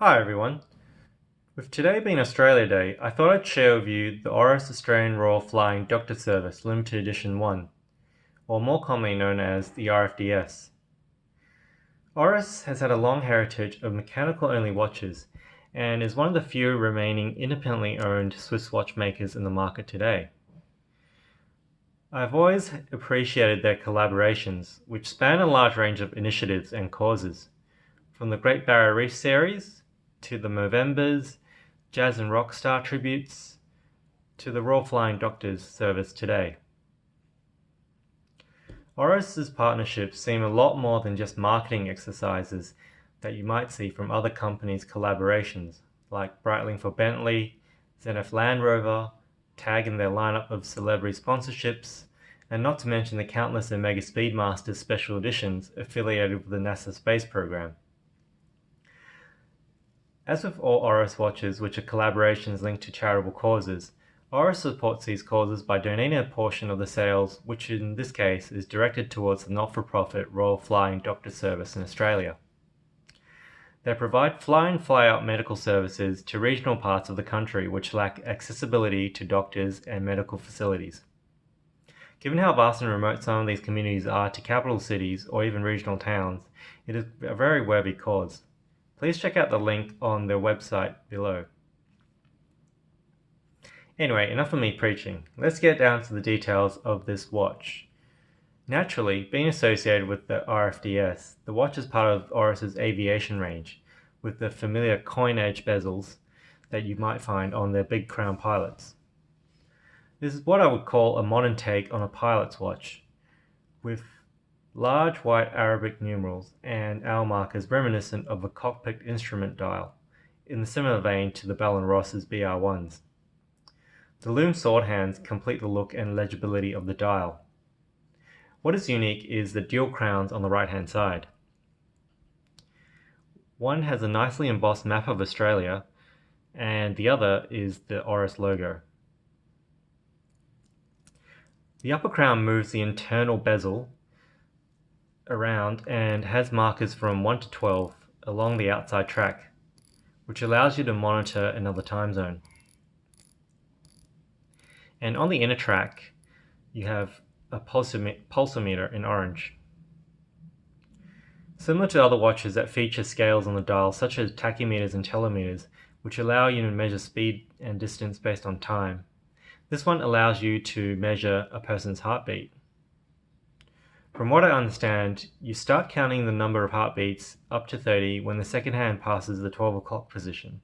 Hi everyone. With today being Australia Day, I thought I'd share with you the Oris Australian Royal Flying Doctor Service Limited Edition 1, or more commonly known as the RFDS. Oris has had a long heritage of mechanical-only watches and is one of the few remaining independently owned Swiss watchmakers in the market today. I've always appreciated their collaborations, which span a large range of initiatives and causes, from the Great Barrier Reef series to the Movembers, jazz and rock star tributes, to the Royal Flying Doctors service today. Oris's partnerships seem a lot more than just marketing exercises that you might see from other companies' collaborations, like Breitling for Bentley, Zenith Land Rover, TAG in their lineup of celebrity sponsorships, and not to mention the countless Omega Speedmaster special editions affiliated with the NASA space program. As with all Oris watches which are collaborations linked to charitable causes, Oris supports these causes by donating a portion of the sales, which in this case is directed towards the not-for-profit Royal Flying Doctor Service in Australia. They provide fly-in fly-out medical services to regional parts of the country which lack accessibility to doctors and medical facilities. Given how vast and remote some of these communities are to capital cities or even regional towns, it is a very worthy cause. Please check out the link on their website below. Anyway, enough of me preaching. Let's get down to the details of this watch. Naturally, being associated with the RFDS, the watch is part of Oris's aviation range, with the familiar coin edge bezels that you might find on their big crown pilots. This is what I would call a modern take on a pilot's watch, with large white Arabic numerals and hour markers reminiscent of a cockpit instrument dial, in the similar vein to the Bell & Ross's BR1s. The lume sword hands complete the look and legibility of the dial. What is unique is the dual crowns on the right hand side. One has a nicely embossed map of Australia, and the other is the Oris logo. The upper crown moves the internal bezel around and has markers from 1 to 12 along the outside track, which allows you to monitor another time zone. And on the inner track, you have a pulsometer in orange. Similar to other watches that feature scales on the dial, such as tachymeters and telemeters, which allow you to measure speed and distance based on time, this one allows you to measure a person's heartbeat. From what I understand, you start counting the number of heartbeats up to 30 when the second hand passes the 12 o'clock position,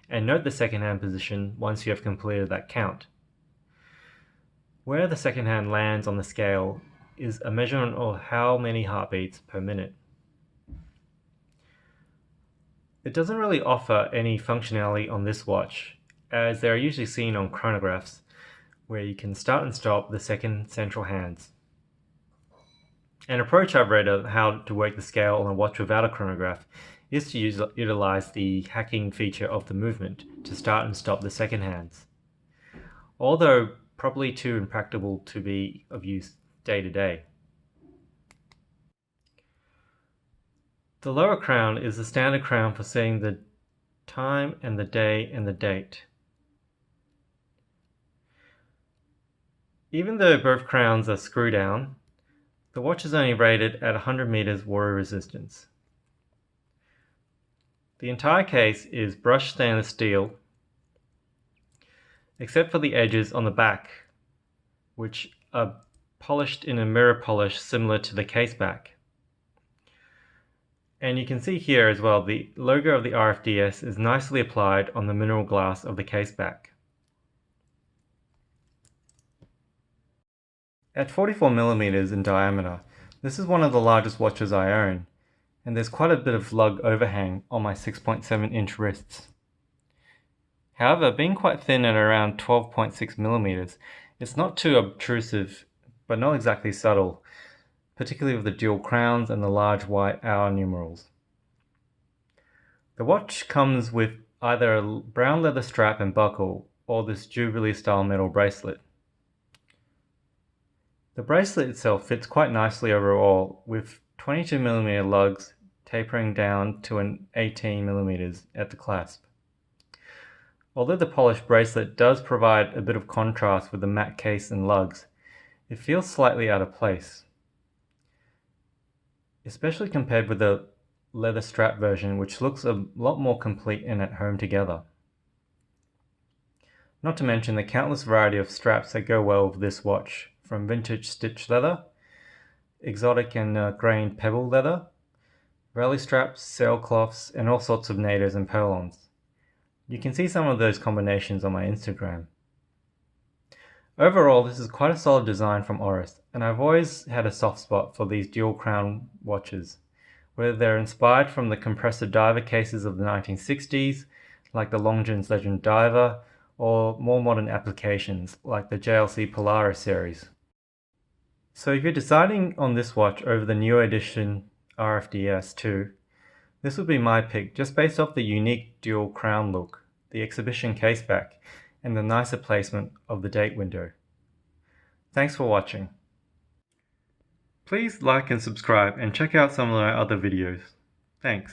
and note the second hand position once you have completed that count. Where the second hand lands on the scale is a measurement of how many heartbeats per minute. It doesn't really offer any functionality on this watch, as they are usually seen on chronographs, where you can start and stop the second central hands. An approach I've read of how to work the scale on a watch without a chronograph is to utilize the hacking feature of the movement to start and stop the second hands, although probably too impractical to be of use day to day. The lower crown is the standard crown for setting the time and the day and the date. Even though both crowns are screw down, the watch is only rated at 100 meters water resistance. The entire case is brushed stainless steel, except for the edges on the back, which are polished in a mirror polish similar to the case back. And you can see here as well, the logo of the RFDS is nicely applied on the mineral glass of the case back. At 44mm in diameter, this is one of the largest watches I own, and there's quite a bit of lug overhang on my 6.7-inch wrists. However, being quite thin at around 12.6mm, it's not too obtrusive, but not exactly subtle, particularly with the dual crowns and the large white hour numerals. The watch comes with either a brown leather strap and buckle, or this Jubilee style metal bracelet. The bracelet itself fits quite nicely overall, with 22mm lugs tapering down to an 18mm at the clasp. Although the polished bracelet does provide a bit of contrast with the matte case and lugs, it feels slightly out of place, especially compared with the leather strap version, which looks a lot more complete and at home together. Not to mention the countless variety of straps that go well with this watch, from vintage stitched leather, exotic and grained pebble leather, rally straps, sailcloths, and all sorts of natives and pearl-ons. You can see some of those combinations on my Instagram. Overall, this is quite a solid design from Oris, and I've always had a soft spot for these dual crown watches, whether they're inspired from the compressor diver cases of the 1960s, like the Longines Legend Diver, or more modern applications, like the JLC Polaris series. So if you're deciding on this watch over the newer edition RFDS 2, this would be my pick just based off the unique dual crown look, the exhibition caseback, and the nicer placement of the date window. Thanks for watching. Please like and subscribe and check out some of my other videos. Thanks.